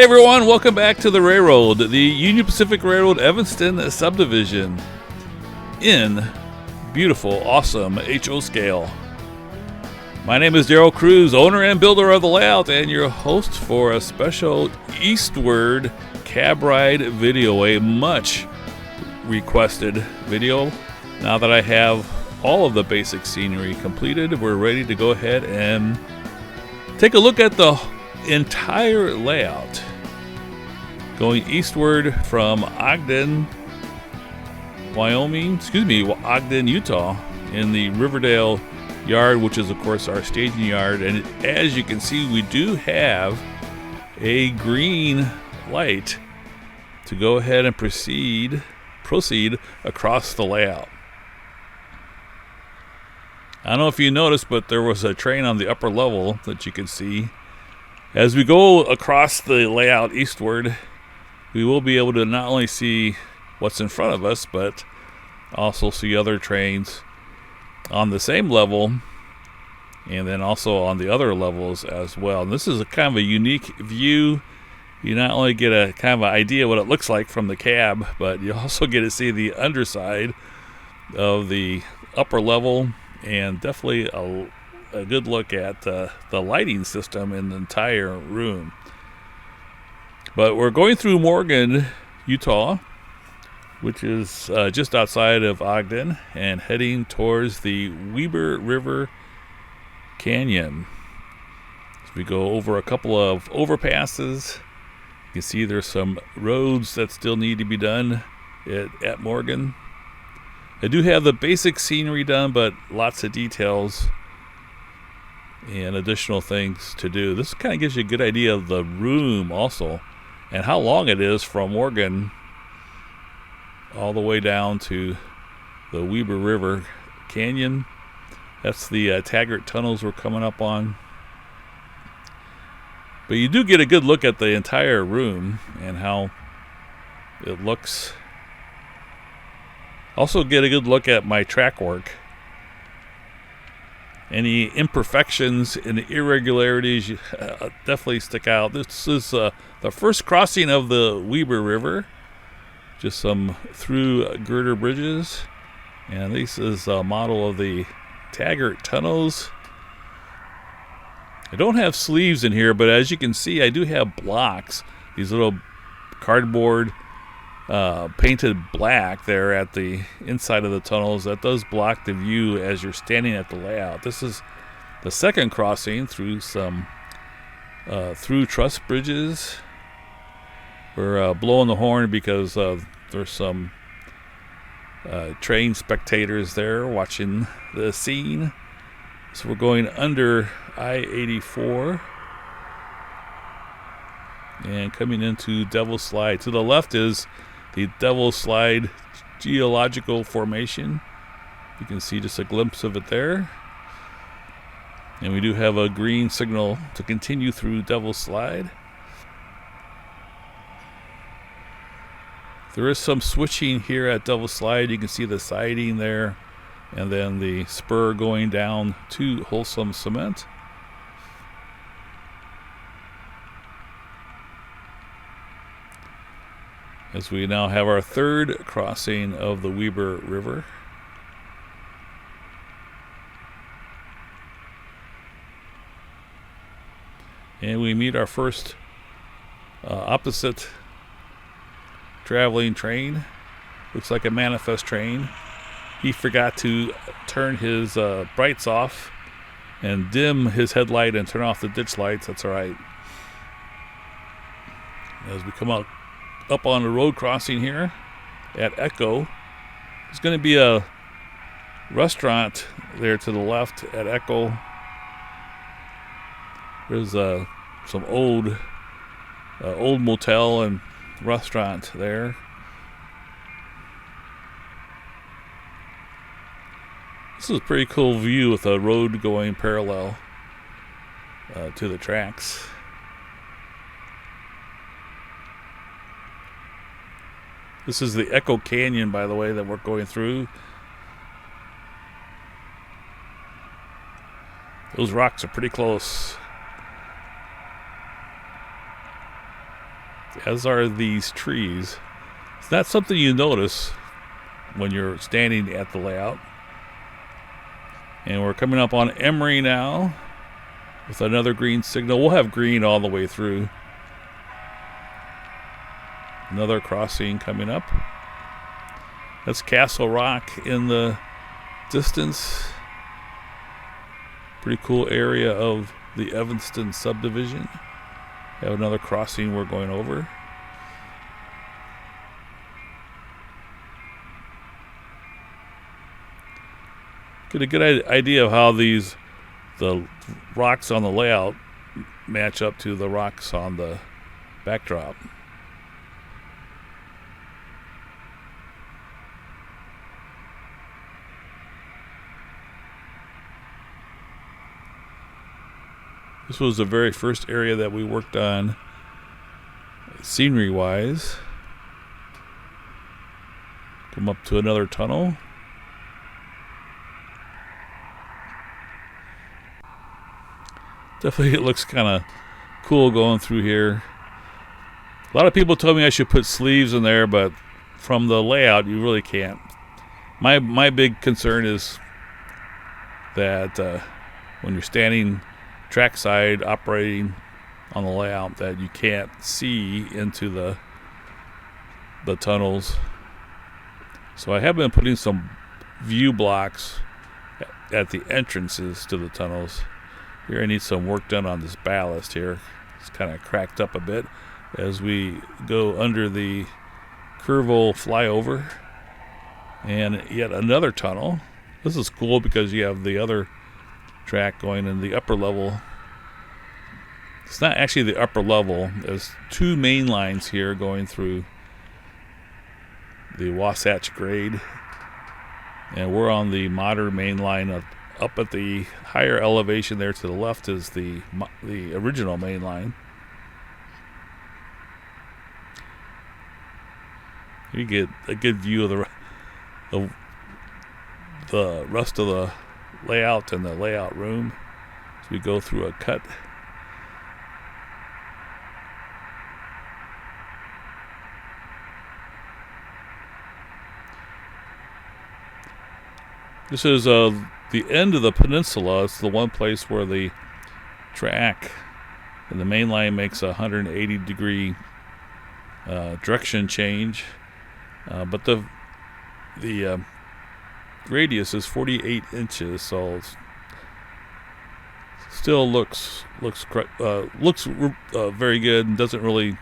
Hey everyone, welcome back to the Railroad, the Union Pacific Railroad Evanston subdivision in beautiful, awesome HO Scale. My name is Daryl Cruz, owner and builder of the layout, and your host for a special Eastward cab ride video, a much requested video. Now that I have all of the basic scenery completed, we're ready to go ahead and take a look at the entire layout going eastward from Ogden, Ogden, Utah, in the Riverdale yard, which is of course our staging yard. And as you can see, we do have a green light to go ahead and proceed across the layout. I don't know if you noticed, but there was a train on the upper level that you can see. As we go across the layout eastward, we will be able to not only see what's in front of us, but also see other trains on the same level, and then also on the other levels as well. And this is a kind of a unique view. You not only get a kind of an idea what it looks like from the cab, but you also get to see the underside of the upper level, and definitely a good look at the lighting system in the entire room. But we're going through Morgan, Utah, which is just outside of Ogden, and heading towards the Weber River Canyon. As we go over a couple of overpasses, you can see there's some roads that still need to be done at Morgan. I do have the basic scenery done, but lots of details and additional things to do. This kind of gives you a good idea of the room also, and how long it is from Morgan all the way down to the Weber River Canyon. That's the Tagert tunnels we're coming up on. But you do get a good look at the entire room and how it looks. Also get a good look at my track work. Any imperfections and irregularities definitely stick out. This is the first crossing of the Weber River. Just some through girder bridges. And this is a model of the Tagert tunnels. I don't have sleeves in here, but as you can see, I do have blocks. These little cardboard painted black there at the inside of the tunnels. That does block the view as you're standing at the layout. This is the second crossing through some through truss bridges. We're blowing the horn because there's some train spectators there watching the scene. So we're going under I-84 and coming into Devil's Slide. To the left is the Devil's Slide geological formation. You can see just a glimpse of it there. And we do have a green signal to continue through Devil's Slide. There is some switching here at Devil's Slide. You can see the siding there, and then the spur going down to Wholesome Cement. As we now have our third crossing of the Weber River. And we meet our first opposite traveling train. Looks like a manifest train. He forgot to turn his brights off and dim his headlight and turn off the ditch lights. That's all right. As we come out up on the road crossing here at Echo, there's going to be a restaurant there to the left at Echo. There's some old motel and restaurant there. This is a pretty cool view with a road going parallel to the tracks. This is the Echo Canyon, by the way, that we're going through. Those rocks are pretty close. as are these trees. It's not something you notice when you're standing at the layout. And we're coming up on Emory now with another green signal. We'll have green all the way through. Another crossing coming up. That's Castle Rock in the distance. Pretty cool area of the Evanston subdivision. Have another crossing we're going over. Get a good idea of how the rocks on the layout match up to the rocks on the backdrop. This was the very first area that we worked on scenery-wise. Come up to another tunnel. Definitely it looks kind of cool going through here. A lot of people told me I should put sleeves in there, but from the layout you really can't. My big concern is that when you're standing trackside operating on the layout, that you can't see into the tunnels. So I have been putting some view blocks at the entrances to the tunnels. Here I need some work done on this ballast here. It's kind of cracked up a bit as we go under the Curville flyover. And yet another tunnel. This is cool because you have the other track going in the upper level. It's not actually the upper level. There's two main lines here going through the Wasatch grade. And we're on the modern main line up at the higher elevation there to the left is the original main line. You get a good view of the rest of the layout and the layout room as we go through a cut. This is the end of the peninsula. It's the one place where the track and the main line makes a 180 degree direction change, but the radius is 48 inches, so it still looks very good and doesn't really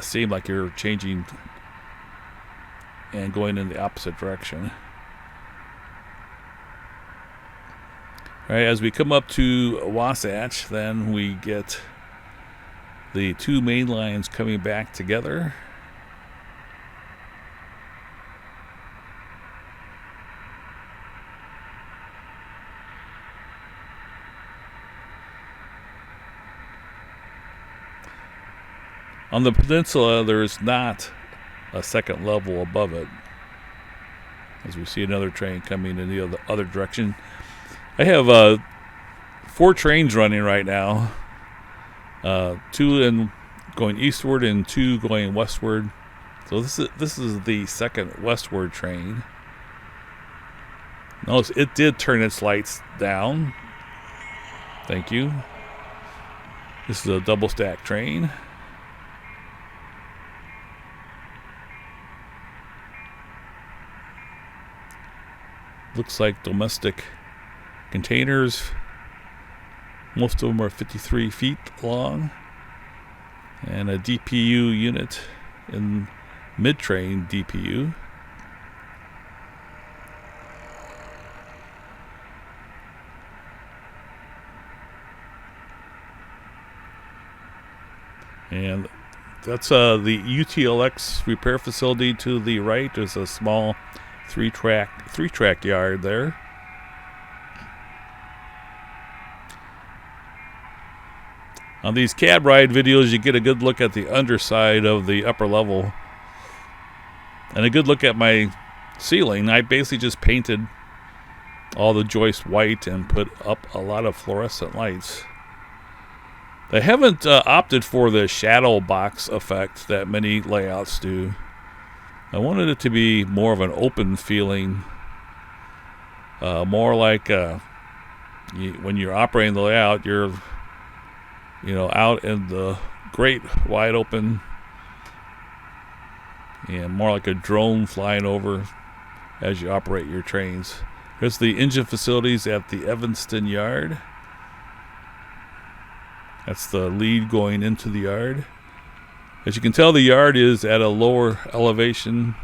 seem like you're changing and going in the opposite direction. All right, as we come up to Wasatch, then we get the two main lines coming back together. On the peninsula, there is not a second level above it, as we see another train coming in the other direction. I have 4 trains running right now, 2 going eastward and 2 going westward. So this is the second westward train. Notice it did turn its lights down. Thank you. This is a double stack train. Looks like domestic containers. Most of them are 53 feet long. And a DPU unit in mid-train DPU. And that's the UTLX repair facility to the right. There's a small three-track yard there. On these cab ride videos, you get a good look at the underside of the upper level and a good look at my ceiling. I basically just painted all the joists white and put up a lot of fluorescent lights. They haven't opted for the shadow box effect that many layouts do. I wanted it to be more of an open feeling, more like when you're operating the layout, you're out in the great wide open, and more like a drone flying over as you operate your trains. Here's the engine facilities at the Evanston yard. That's the lead going into the yard. As you can tell, the yard is at a lower elevation.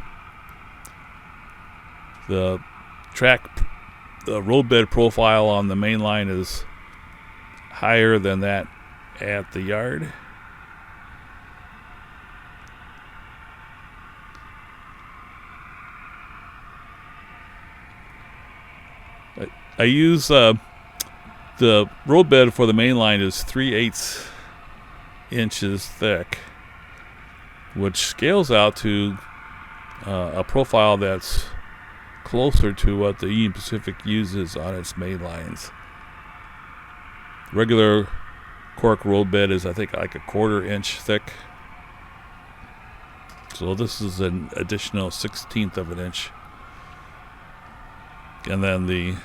The roadbed profile on the main line is higher than that at the yard. I use the roadbed for the main line is 3/8 inches thick, which scales out to a profile that's closer to what the Union Pacific uses on its main lines. Regular cork roadbed is, I think, like a 1/4 inch thick. So this is an additional 1/16 of an inch. And then the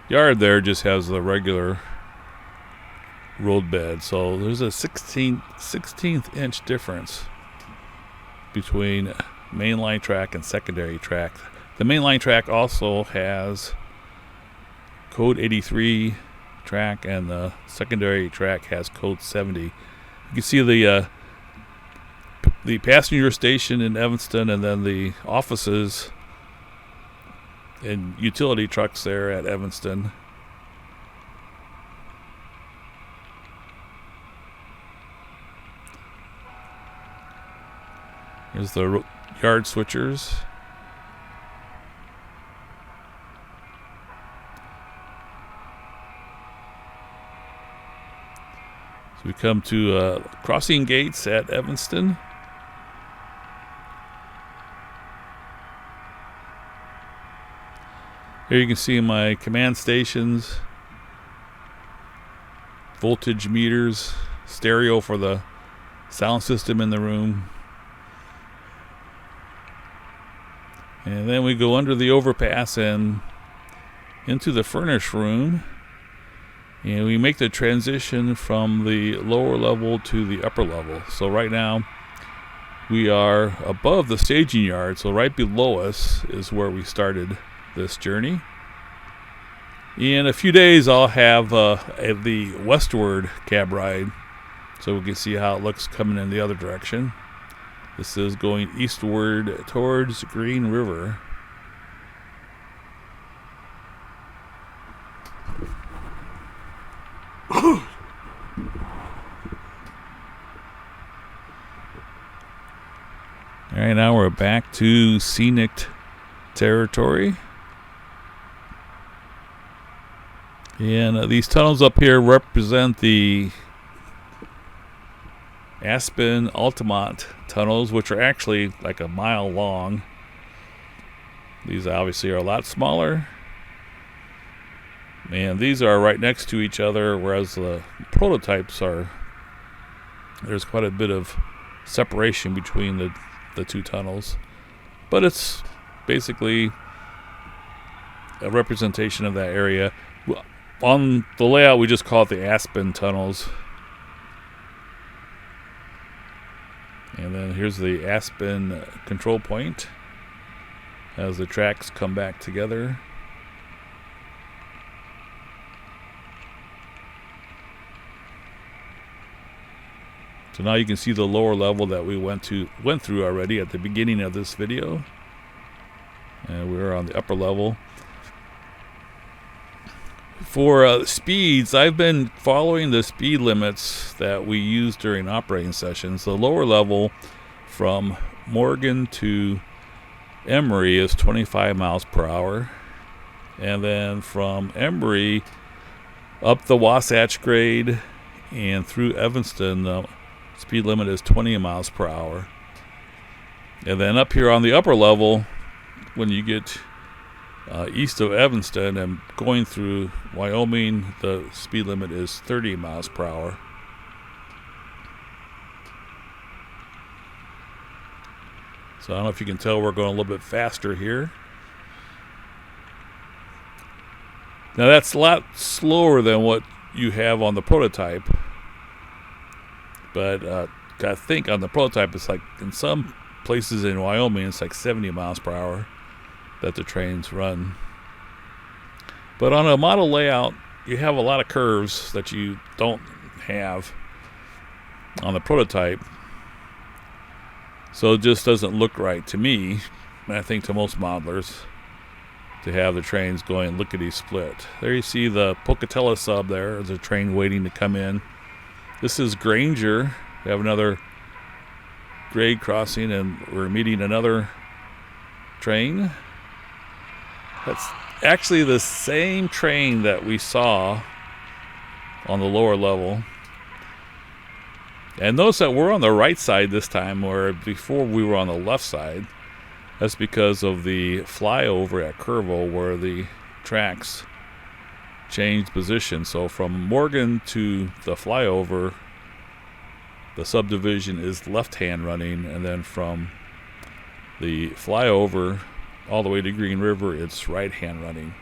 yard there just has the regular roadbed. So there's a 16th inch difference between mainline track and secondary track. The mainline track also has code 83 track, and the secondary track has code 70. You can see the passenger station in Evanston, and then the offices and utility trucks there at Evanston. Here's the yard switchers. So we come to crossing gates at Evanston. Here you can see my command stations, voltage meters, stereo for the sound system in the room. And then we go under the overpass and into the furnace room. And we make the transition from the lower level to the upper level. So right now we are above the staging yard. So right below us is where we started this journey. In a few days I'll have the westward cab ride, so we can see how it looks coming in the other direction. This is going eastward towards Green River. Alright, now we're back to scenic territory. And these tunnels up here represent the Aspen Altamont tunnels, which are actually like a mile long. These obviously are a lot smaller. And these are right next to each other, whereas the prototypes there's quite a bit of separation between the two tunnels. But it's basically a representation of that area. On the layout, we just call it the Aspen tunnels. And then here's the Aspen control point as the tracks come back together. So now you can see the lower level that we went through already at the beginning of this video. And we're on the upper level. For speeds, I've been following the speed limits that we use during operating sessions. The lower level from Morgan to Emory is 25 miles per hour. And then from Emory up the Wasatch grade and through Evanston, the speed limit is 20 miles per hour. And then up here on the upper level, when you get east of Evanston and going through Wyoming, the speed limit is 30 miles per hour. So I don't know if you can tell we're going a little bit faster here. Now that's a lot slower than what you have on the prototype. But I think on the prototype it's like in some places in Wyoming it's like 70 miles per hour that the trains run. But on a model layout, you have a lot of curves that you don't have on the prototype. So it just doesn't look right to me, and I think to most modelers, to have the trains going lickety split. There you see the Pocatello sub there. There's a train waiting to come in. This is Granger. We have another grade crossing, and we're meeting another train. That's actually the same train that we saw on the lower level. And notice that we're on the right side this time, where before we were on the left side. That's because of the flyover at Kerrville, where the tracks changed position. So from Morgan to the flyover, the subdivision is left-hand running, and then from the flyover all the way to Green River, it's right-hand running.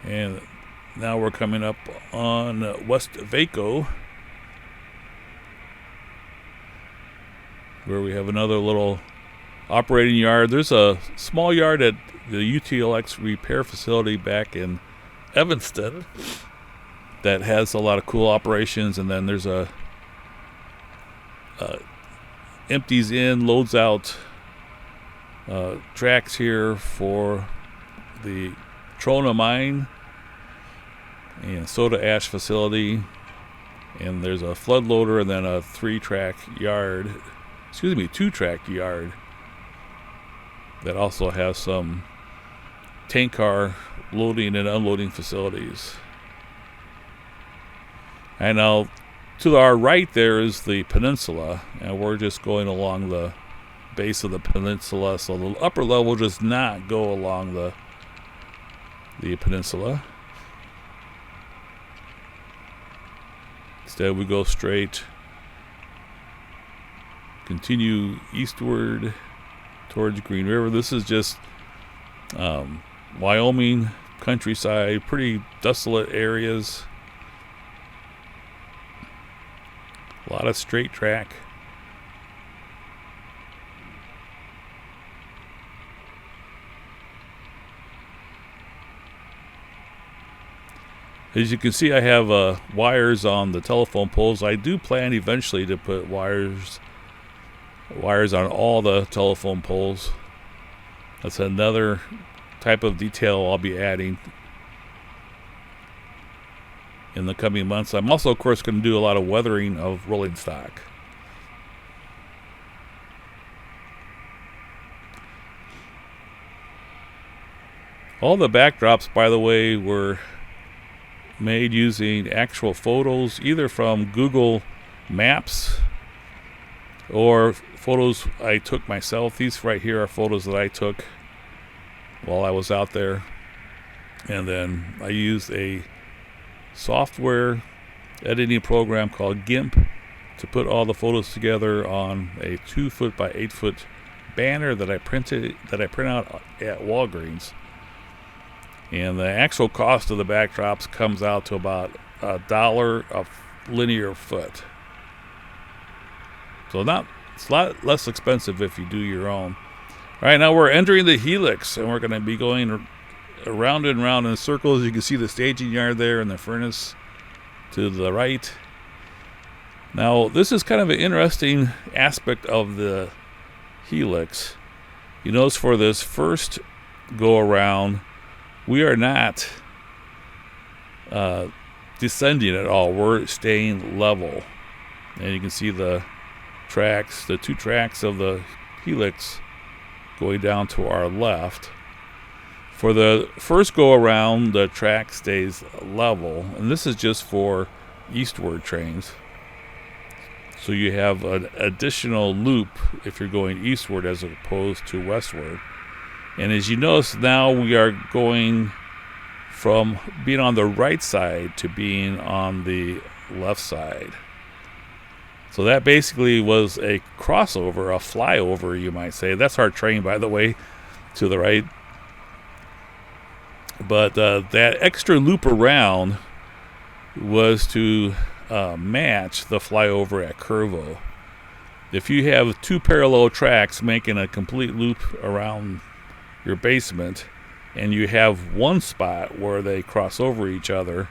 And now we're coming up on West Vaco, where we have another little operating yard. There's a small yard at the UTLX repair facility back in Evanston that has a lot of cool operations, and then there's a empties in, loads out tracks here for the Trona mine and soda ash facility, and there's a flood loader, and then a two-track yard that also has some tank car loading and unloading facilities. And now to our right there is the peninsula, and we're just going along the base of the peninsula, so the upper level does not go along the peninsula. Instead we go straight, continue eastward towards Green River. This is just Wyoming countryside, pretty desolate areas, a lot of straight track. As you can see, I have wires on the telephone poles. I do plan eventually to put wires on all the telephone poles. That's another type of detail I'll be adding in the coming months. I'm also, of course, going to do a lot of weathering of rolling stock. All the backdrops, by the way, were made using actual photos, either from Google Maps or photos I took myself. These right here are photos that I took while I was out there, and then I used a software editing program called GIMP to put all the photos together on a 2-foot by 8-foot banner that I print out at Walgreens. And the actual cost of the backdrops comes out to about $1 a linear foot. So it's a lot less expensive if you do your own. All right, now we're entering the Helix, and we're going to be going around and around in circles. You can see the staging yard there and the furnace to the right. Now, this is kind of an interesting aspect of the Helix. You notice for this first go around, we are not descending at all. We're staying level. And you can see the tracks, the two tracks of the Helix going down to our left. For the first go around, the track stays level, and this is just for eastward trains. So you have an additional loop if you're going eastward as opposed to westward. And as you notice, now we are going from being on the right side to being on the left side. So that basically was a crossover, a flyover, you might say. That's our train, by the way, to the right. But that extra loop around was to match the flyover at Curvo. If you have two parallel tracks making a complete loop around your basement, and you have one spot where they cross over each other,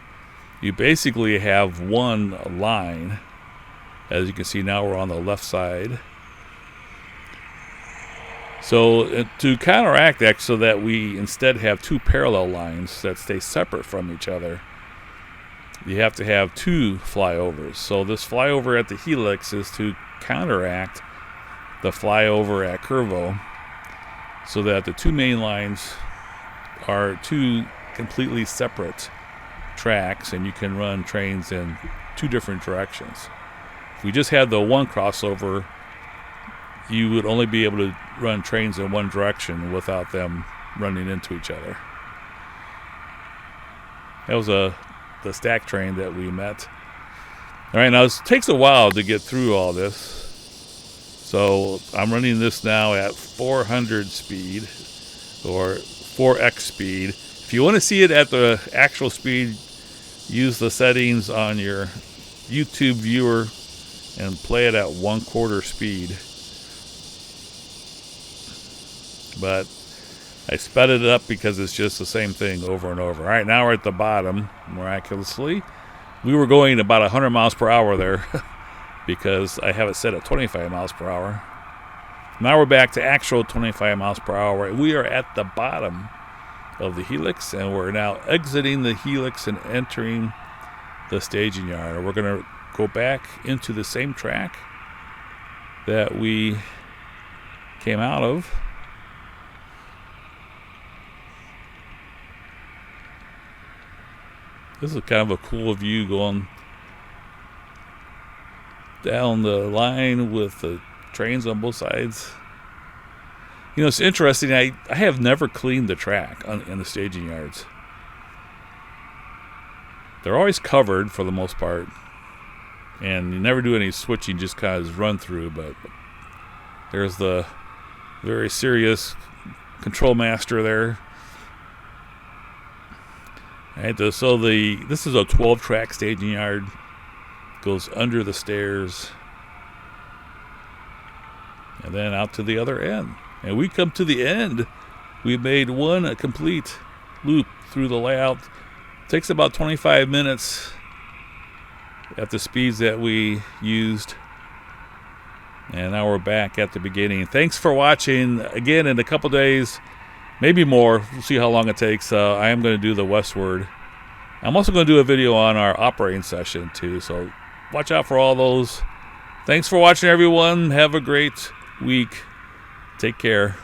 you basically have one line. As you can see, now we're on the left side. So to counteract that, so that we instead have two parallel lines that stay separate from each other, you have to have two flyovers. So this flyover at the Helix is to counteract the flyover at Curvo, so that the two main lines are two completely separate tracks, and you can run trains in two different directions. If we just had the one crossover, you would only be able to run trains in one direction without them running into each other. That was the stack train that we met. All right, now it takes a while to get through all this. So I'm running this now at 400 speed, or 4x speed. If you want to see it at the actual speed, use the settings on your YouTube viewer and play it at 1/4 speed. But I sped it up because it's just the same thing over and over. All right, now we're at the bottom, miraculously. We were going about 100 miles per hour there because I have it set at 25 miles per hour. Now we're back to actual 25 miles per hour. We are at the bottom of the Helix, and we're now exiting the Helix and entering the staging yard. We're going to go back into the same track that we came out of. This is kind of a cool view going down the line with the trains on both sides. You know, it's interesting. I have never cleaned the track in the staging yards. They're always covered for the most part, and you never do any switching, just kind of run through. But there's the very serious control master there. All right, so this is a 12-track staging yard. Goes under the stairs and then out to the other end. And we come to the end. We made a complete loop through the layout. Takes about 25 minutes at the speeds that we used. And now we're back at the beginning. Thanks for watching. Again, in a couple days, maybe more. We'll see how long it takes. I am going to do the westward. I'm also going to do a video on our operating session too. So watch out for all those. Thanks for watching, everyone. Have a great week. Take care.